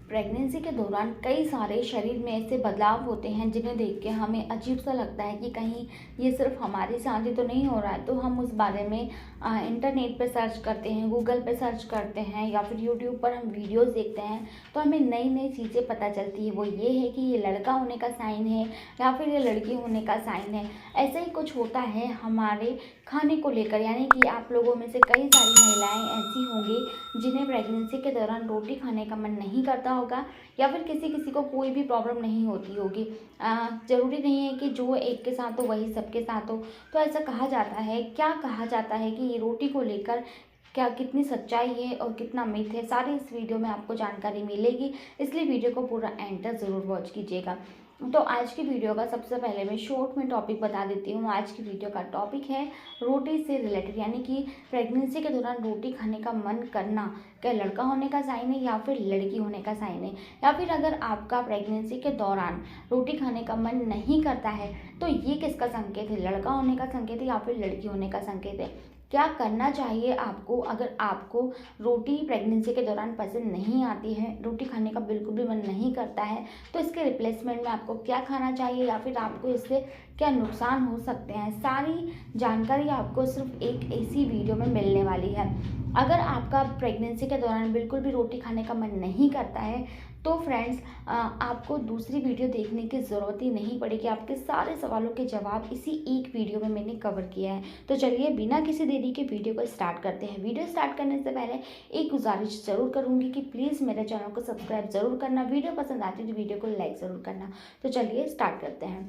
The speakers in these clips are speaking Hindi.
प्रेगनेंसी के दौरान कई सारे शरीर में ऐसे बदलाव होते हैं जिन्हें देख के हमें अजीब सा लगता है कि कहीं ये सिर्फ हमारे साथ ही तो नहीं हो रहा है। तो हम उस बारे में इंटरनेट पे सर्च करते हैं, गूगल पे सर्च करते हैं या फिर यूट्यूब पर हम वीडियोस देखते हैं, तो हमें नई नई चीज़ें पता चलती है। वो ये है कि ये लड़का होने का साइन है या फिर ये लड़की होने का साइन है। ऐसा ही कुछ होता है हमारे खाने को लेकर, यानी कि आप लोगों में से कई सारी महिलाएं ऐसी होंगी जिन्हें प्रेगनेंसी के दौरान रोटी खाने का मन नहीं करता होगा, या फिर किसी किसी को कोई भी प्रॉब्लम नहीं होती होगी। ज़रूरी नहीं है कि जो एक के साथ हो वही सबके साथ हो। तो ऐसा कहा जाता है, क्या कहा जाता है कि ये रोटी को लेकर क्या कितनी सच्चाई है और कितना मिथ है, सारी इस वीडियो में आपको जानकारी मिलेगी। इसलिए वीडियो को पूरा एंड तक ज़रूर वॉच कीजिएगा। तो आज की वीडियो का सबसे पहले मैं शॉर्ट में टॉपिक बता देती हूँ। आज की वीडियो का टॉपिक है रोटी से रिलेटेड, यानी कि प्रेगनेंसी के दौरान रोटी खाने का मन करना क्या लड़का होने का साइन है या फिर लड़की होने का साइन है। या फिर अगर आपका प्रेगनेंसी के दौरान रोटी खाने का मन नहीं करता है तो ये किसका संकेत है, लड़का होने का संकेत है या फिर लड़की होने का संकेत है। क्या करना चाहिए आपको अगर आपको रोटी प्रेगनेंसी के दौरान पसंद नहीं आती है, रोटी खाने का बिल्कुल भी मन नहीं करता है, तो इसके रिप्लेसमेंट में आपको क्या खाना चाहिए या फिर आपको इससे क्या नुकसान हो सकते हैं। सारी जानकारी आपको सिर्फ एक ऐसी वीडियो में मिलने वाली है। अगर आपका प्रेगनेंसी के दौरान बिल्कुल भी रोटी खाने का मन नहीं करता है तो फ्रेंड्स आपको दूसरी वीडियो देखने की ज़रूरत ही नहीं पड़ेगी। आपके सारे सवालों के जवाब इसी एक वीडियो में मैंने कवर किया है। तो चलिए बिना किसी देरी के वीडियो को स्टार्ट करते हैं। वीडियो स्टार्ट करने से पहले एक गुजारिश ज़रूर करूँगी कि प्लीज़ मेरे चैनल को सब्सक्राइब ज़रूर करना, वीडियो पसंद आती है तो वीडियो को लाइक ज़रूर करना। तो चलिए स्टार्ट करते हैं।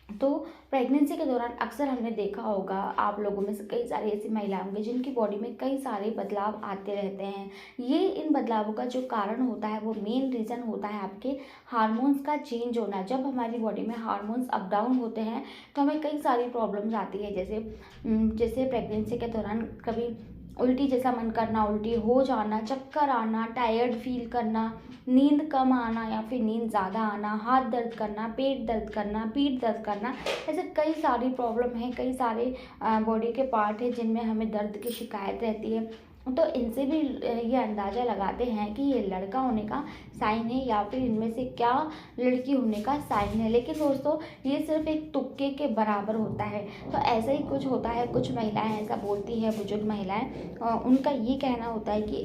तो प्रेगनेंसी के दौरान अक्सर हमने देखा होगा, आप लोगों में से कई सारी ऐसी महिलाएं होंगी जिनकी बॉडी में कई सारे बदलाव आते रहते हैं। ये इन बदलावों का जो कारण होता है वो मेन रीज़न होता है आपके हार्मोन्स का चेंज होना। जब हमारी बॉडी में हार्मोन्स अप डाउन होते हैं तो हमें कई सारी प्रॉब्लम्स आती है, जैसे प्रेगनेंसी के दौरान कभी उल्टी जैसा मन करना, उल्टी हो जाना, चक्कर आना, टायर्ड फील करना, नींद कम आना या फिर नींद ज़्यादा आना, हाथ दर्द करना, पेट दर्द करना, पीठ दर्द करना। ऐसे कई सारी प्रॉब्लम हैं, कई सारे बॉडी के पार्ट हैं जिनमें हमें दर्द की शिकायत रहती है। तो इनसे भी ये अंदाज़ा लगाते हैं कि ये लड़का होने का साइन है या फिर इनमें से क्या लड़की होने का साइन है। लेकिन दोस्तों ये सिर्फ एक तुक्के के बराबर होता है। तो ऐसा ही कुछ होता है, कुछ महिलाएं ऐसा बोलती है, बुजुर्ग महिलाएं, उनका ये कहना होता है कि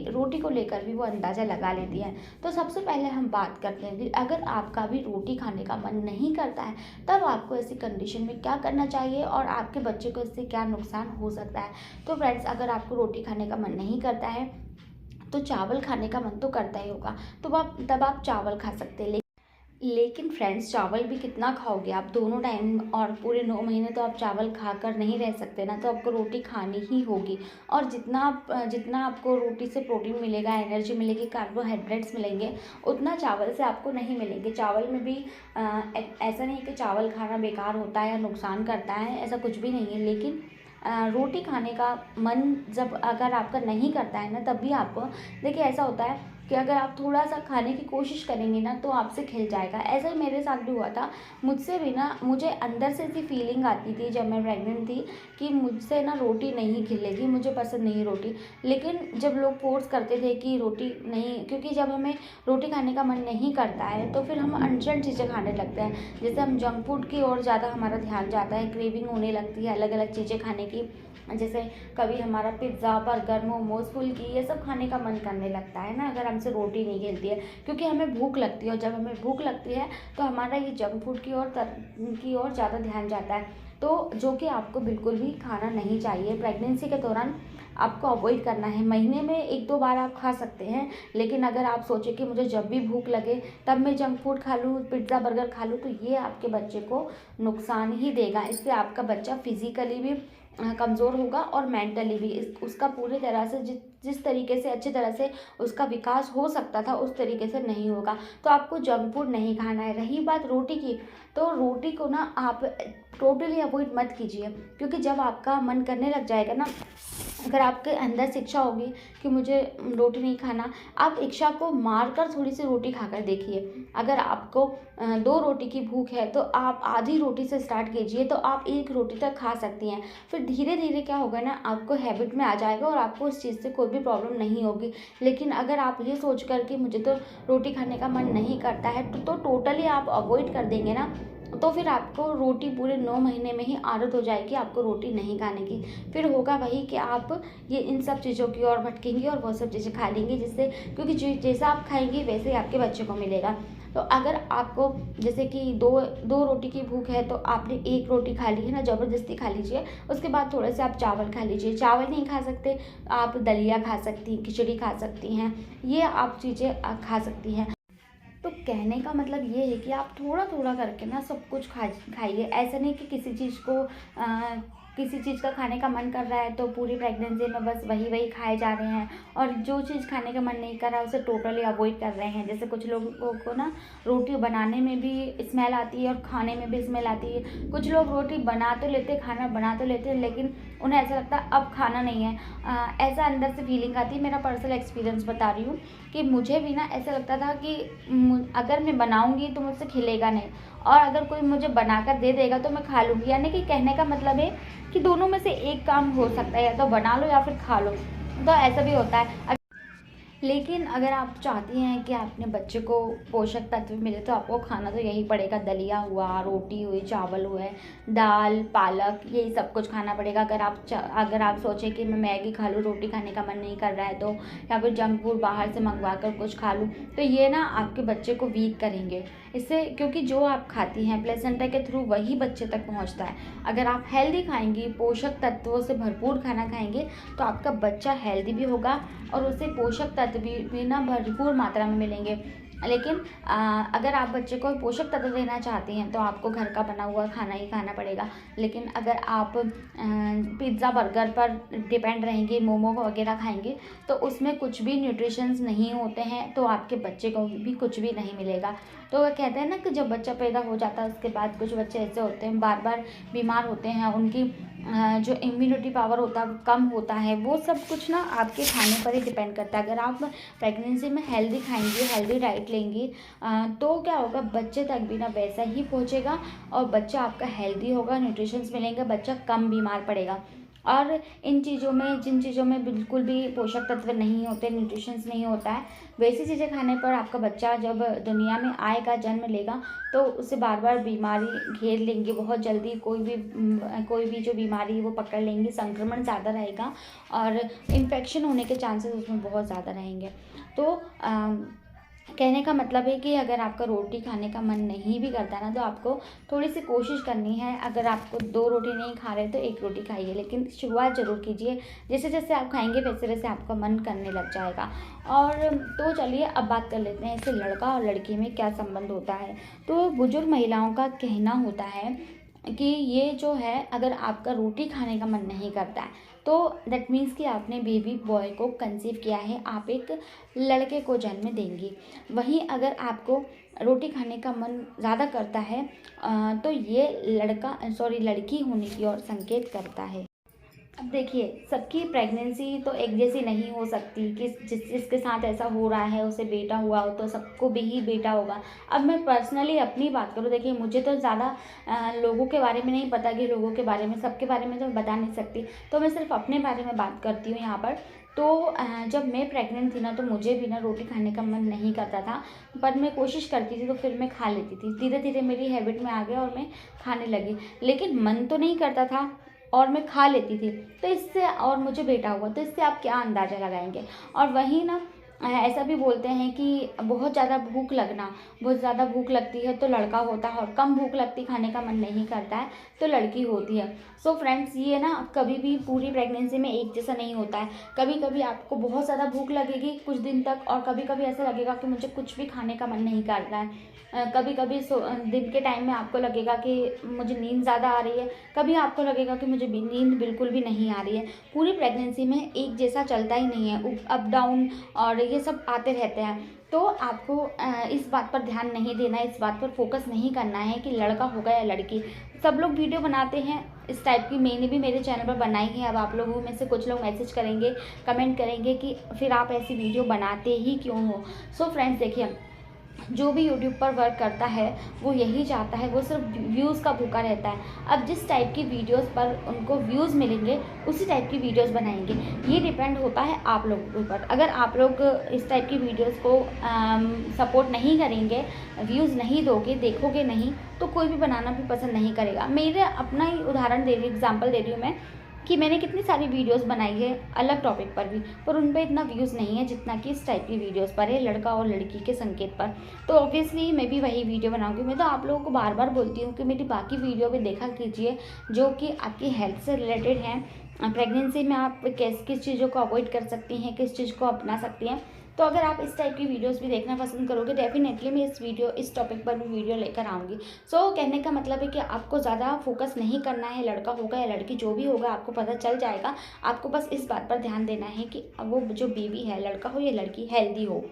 रोटी को लेकर भी वो अंदाज़ा लगा लेती हैं। तो सबसे पहले हम बात करते हैं कि अगर आपका भी रोटी खाने का मन नहीं करता है तब आपको ऐसी कंडीशन में क्या करना चाहिए और आपके बच्चे को इससे क्या नुकसान हो सकता है। तो फ्रेंड्स, अगर आपको रोटी खाने का मन नहीं करता है तो चावल खाने का मन तो करता ही होगा, तो तब आप चावल खा सकते हैं। लेकिन फ्रेंड्स, चावल भी कितना खाओगे आप, दोनों टाइम और पूरे 9 महीने तो आप चावल खाकर नहीं रह सकते ना। तो आपको रोटी खानी ही होगी। और जितना आपको रोटी से प्रोटीन मिलेगा, एनर्जी मिलेगी, कार्बोहाइड्रेट्स मिलेंगे, उतना चावल से आपको नहीं मिलेंगे। चावल में भी ऐसा नहीं है कि चावल खाना बेकार होता है या नुकसान करता है, ऐसा कुछ भी नहीं है। लेकिन रोटी खाने का मन जब अगर आपका नहीं करता है ना, तब भी आपको देखिए ऐसा होता है कि अगर आप थोड़ा सा खाने की कोशिश करेंगे ना तो आपसे खिल जाएगा। ऐसा ही मेरे साथ भी हुआ था। मुझे अंदर से ऐसी फीलिंग आती थी जब मैं प्रेग्नेंट थी कि मुझसे ना रोटी नहीं खिलेगी, मुझे पसंद नहीं रोटी। लेकिन जब लोग फोर्स करते थे कि रोटी नहीं, क्योंकि जब हमें रोटी खाने का मन नहीं करता है तो फिर हम अनशन चीज़ें खाने लगते हैं। जैसे हम जंक फूड की ओर ज़्यादा हमारा ध्यान जाता है, क्रेविंग होने लगती है अलग अलग चीज़ें खाने की। जैसे कभी हमारा पिज़्ज़ा, बर्गर, मोमोज, फुल्की ये सब खाने का मन करने लगता है ना, अगर हमसे रोटी नहीं खिलती है, क्योंकि हमें भूख लगती है। और जब हमें भूख लगती है तो हमारा ये जंक फूड की ओर ज़्यादा ध्यान जाता है, तो जो कि आपको बिल्कुल भी खाना नहीं चाहिए। प्रेगनेंसी के दौरान आपको अवॉइड करना है। महीने में 1-2 बार आप खा सकते हैं, लेकिन अगर आप सोचें कि मुझे जब भी भूख लगे तब मैं जंक फूड खा लूँ, पिज़्ज़ा, बर्गर खा लूँ, तो ये आपके बच्चे को नुकसान ही देगा। इससे आपका बच्चा फिज़िकली भी कमज़ोर होगा और मेंटली भी उसका पूरी तरह से जिस तरीके से अच्छी तरह से उसका विकास हो सकता था उस तरीके से नहीं होगा। तो आपको जंक फूड नहीं खाना है। रही बात रोटी की, तो रोटी को ना आप टोटली अवॉइड मत कीजिए, क्योंकि जब आपका मन करने लग जाएगा ना अगर आपके अंदर शिक्षा होगी कि मुझे रोटी नहीं खाना, आप इच्छा को मारकर थोड़ी सी रोटी खाकर देखिए। अगर आपको 2 रोटी की भूख है तो आप आधी रोटी से स्टार्ट कीजिए, तो आप 1 रोटी तक खा सकती हैं। फिर धीरे धीरे क्या होगा ना, आपको हैबिट में आ जाएगा और आपको उस चीज़ से कोई भी प्रॉब्लम नहीं होगी। लेकिन अगर आप ये सोच कर कि मुझे तो रोटी खाने का मन नहीं करता है, तो टोटली आप अवॉइड कर देंगे ना, तो फिर आपको रोटी पूरे 9 महीने में ही आदत हो जाएगी आपको रोटी नहीं खाने की। फिर होगा वही कि आप ये इन सब चीज़ों की ओर भटकेंगी और वो सब चीज़ें खा लेंगी, जिससे क्योंकि जैसा आप खाएंगी वैसे ही आपके बच्चे को मिलेगा। तो अगर आपको जैसे कि दो रोटी की भूख है, तो आपने 1 रोटी खा ली है ना, ज़बरदस्ती खा लीजिए। उसके बाद थोड़े से आप चावल खा लीजिए। चावल नहीं खा सकते, आप दलिया खा सकती हैं, खिचड़ी खा सकती हैं, ये आप चीज़ें खा सकती हैं। तो कहने का मतलब ये है कि आप थोड़ा थोड़ा करके ना सब कुछ खाइए। ऐसा नहीं कि किसी चीज़ का खाने का मन कर रहा है तो पूरी प्रेगनेंसी में बस वही वही खाए जा रहे हैं, और जो चीज़ खाने का मन नहीं कर रहा है उसे टोटली अवॉइड कर रहे हैं। जैसे कुछ लोगों को ना रोटी बनाने में भी स्मेल आती है और खाने में भी स्मेल आती है। कुछ लोग रोटी बना तो लेते, खाना बना तो लेते हैं, लेकिन उन्हें ऐसा लगता है अब खाना नहीं है। ऐसा अंदर से फीलिंग आती है। मेरा पर्सनल एक्सपीरियंस बता रही हूँ कि मुझे भी ना ऐसा लगता था कि अगर मैं बनाऊंगी तो मुझसे खिलेगा नहीं, और अगर कोई मुझे बनाकर दे देगा तो मैं खा लूँगी। यानी कि कहने का मतलब है कि दोनों में से एक काम हो सकता है, या तो बना लो या फिर खा लो। तो ऐसा भी होता है। लेकिन अगर आप चाहती हैं कि अपने बच्चे को पोषक तत्व मिले, तो आपको खाना तो यही पड़ेगा। दलिया हुआ, रोटी हुई, चावल हुए, दाल, पालक, यही सब कुछ खाना पड़ेगा। अगर आप सोचें कि मैं मैगी खा लूँ, रोटी खाने का मन नहीं कर रहा है तो, या फिर जंक फूड बाहर से मंगवा कर कुछ खा लूँ, तो ये ना आपके बच्चे को वीक करेंगे इससे। क्योंकि जो आप खाती हैं प्लेसेंटा के थ्रू वही बच्चे तक पहुँचता है। अगर आप हेल्दी खाएंगी, पोषक तत्वों से भरपूर खाना खाएंगे, तो आपका बच्चा हेल्दी भी होगा और उसे पोषक तत्व भी ना भरपूर मात्रा में मिलेंगे। लेकिन अगर आप बच्चे को पोषक तत्व देना चाहती हैं तो आपको घर का बना हुआ खाना ही खाना पड़ेगा। लेकिन अगर आप पिज़्ज़ा बर्गर पर डिपेंड रहेंगे, मोमो वगैरह खाएंगे, तो उसमें कुछ भी न्यूट्रिशंस नहीं होते हैं, तो आपके बच्चे को भी कुछ भी नहीं मिलेगा। तो वो कहते हैं ना कि जब बच्चा पैदा हो जाता है उसके बाद कुछ बच्चे ऐसे होते हैं बार बार बीमार होते हैं, उनकी जो इम्यूनिटी पावर होता है वो कम होता है। वो सब कुछ ना आपके खाने पर ही डिपेंड करता है। अगर आप प्रेगनेंसी में हेल्दी खाएंगी, हेल्दी डाइट लेंगी, तो क्या होगा, बच्चे तक भी ना वैसा ही पहुंचेगा और बच्चा आपका हेल्दी होगा, न्यूट्रिशंस मिलेंगे, बच्चा कम बीमार पड़ेगा। और जिन चीज़ों में बिल्कुल भी पोषक तत्व नहीं होते, न्यूट्रिशंस नहीं होता है, वैसी चीज़ें खाने पर आपका बच्चा जब दुनिया में आएगा, जन्म लेगा, तो उसे बार बार बीमारी घेर लेंगी बहुत जल्दी। कोई भी जो बीमारी है वो पकड़ लेंगी, संक्रमण ज़्यादा रहेगा और इन्फेक्शन होने के चांसेस उसमें बहुत ज़्यादा रहेंगे। तो कहने का मतलब है कि अगर आपका रोटी खाने का मन नहीं भी करता ना, तो आपको थोड़ी सी कोशिश करनी है। अगर आपको 2 रोटी नहीं खा रहे तो 1 रोटी खाइए, लेकिन शुरुआत ज़रूर कीजिए। जैसे जैसे आप खाएंगे वैसे वैसे आपका मन करने लग जाएगा। और तो चलिए अब बात कर लेते हैं इससे लड़का और लड़की में क्या संबंध होता है। तो बुजुर्ग महिलाओं का कहना होता है कि ये जो है, अगर आपका रोटी खाने का मन नहीं करता है तो दैट मीन्स कि आपने बेबी बॉय को कंसीव किया है, आप एक लड़के को जन्म देंगी। वहीं अगर आपको रोटी खाने का मन ज़्यादा करता है, तो ये लड़की होने की ओर संकेत करता है। अब देखिए, सबकी प्रेगनेंसी तो एक जैसी नहीं हो सकती कि जिसके साथ ऐसा हो रहा है उसे बेटा हुआ हो तो सबको भी ही बेटा होगा। अब मैं पर्सनली अपनी बात करूँ, देखिए मुझे तो ज़्यादा लोगों के बारे में नहीं पता कि लोगों के बारे में, सबके बारे में तो मैं बता नहीं सकती, तो मैं सिर्फ अपने बारे में बात करती हूँ यहाँ पर। तो जब मैं प्रेग्नेंट थी ना, तो मुझे भी ना रोटी खाने का मन नहीं करता था, पर मैं कोशिश करती थी तो फिर मैं खा लेती थी। धीरे धीरे मेरी हैबिट में आ गया और मैं खाने लगी, लेकिन मन तो नहीं करता था और मैं खा लेती थी। तो इससे, और मुझे बेटा हुआ, तो इससे आप क्या अंदाज़ा लगाएंगे। और वहीं ना ऐसा भी बोलते हैं कि बहुत ज़्यादा भूख लगती है तो लड़का होता है, और कम भूख लगती, खाने का मन नहीं करता है, तो लड़की होती है। सो फ्रेंड्स, ये ना कभी भी पूरी प्रेगनेंसी में एक जैसा नहीं होता है। कभी कभी आपको बहुत ज़्यादा भूख लगेगी कुछ दिन तक, और कभी कभी ऐसा लगेगा कि मुझे कुछ भी खाने का मन नहीं कर रहा है। कभी कभी दिन के टाइम में आपको लगेगा कि मुझे नींद ज़्यादा आ रही है, कभी आपको लगेगा कि मुझे नींद बिल्कुल भी नहीं आ रही है। पूरी प्रेगनेंसी में एक जैसा चलता ही नहीं है, अप डाउन और ये सब आते रहते हैं। तो आपको इस बात पर ध्यान नहीं देना है, इस बात पर फोकस नहीं करना है कि लड़का होगा या लड़की। सब लोग वीडियो बनाते हैं इस टाइप की, मैंने भी मेरे चैनल पर बनाई है। अब आप लोगों में से कुछ लोग मैसेज करेंगे, कमेंट करेंगे कि फिर आप ऐसी वीडियो बनाते ही क्यों हो। सो फ्रेंड्स देखिए, जो भी यूट्यूब पर वर्क करता है वो यही चाहता है, वो सिर्फ व्यूज़ का भूखा रहता है। अब जिस टाइप की वीडियोस पर उनको व्यूज़ मिलेंगे उसी टाइप की वीडियोस बनाएंगे। ये डिपेंड होता है आप लोगों के ऊपर। अगर आप लोग इस टाइप की वीडियोस को सपोर्ट नहीं करेंगे, व्यूज़ नहीं दोगे, देखोगे नहीं, तो कोई भी बनाना भी पसंद नहीं करेगा। मेरे अपना ही उदाहरण दे रही हूँ, एग्जाम्पल दे रही हूँ मैं, कि मैंने कितनी सारी वीडियोस बनाई है अलग टॉपिक पर भी, पर उन पे इतना व्यूज़ नहीं है जितना कि इस टाइप की वीडियोस पर है, लड़का और लड़की के संकेत पर। तो ऑब्वियसली मैं भी वही वीडियो बनाऊंगी। मैं तो आप लोगों को बार बार बोलती हूँ कि मेरी बाकी वीडियो भी देखा कीजिए जो कि आपकी हेल्थ से रिलेटेड हैं। प्रेगनेंसी में आप किस किस चीज़ों को अवॉइड कर सकती हैं, किस चीज़ को अपना सकती हैं। तो अगर आप इस टाइप की वीडियोस भी देखना पसंद करोगे, डेफिनेटली मैं इस टॉपिक पर भी वीडियो लेकर आऊँगी। सो कहने का मतलब है कि आपको ज़्यादा फोकस नहीं करना है, लड़का होगा या लड़की, जो भी होगा आपको पता चल जाएगा। आपको बस इस बात पर ध्यान देना है कि वो जो बेबी है, लड़का हो या लड़की, हेल्दी हो।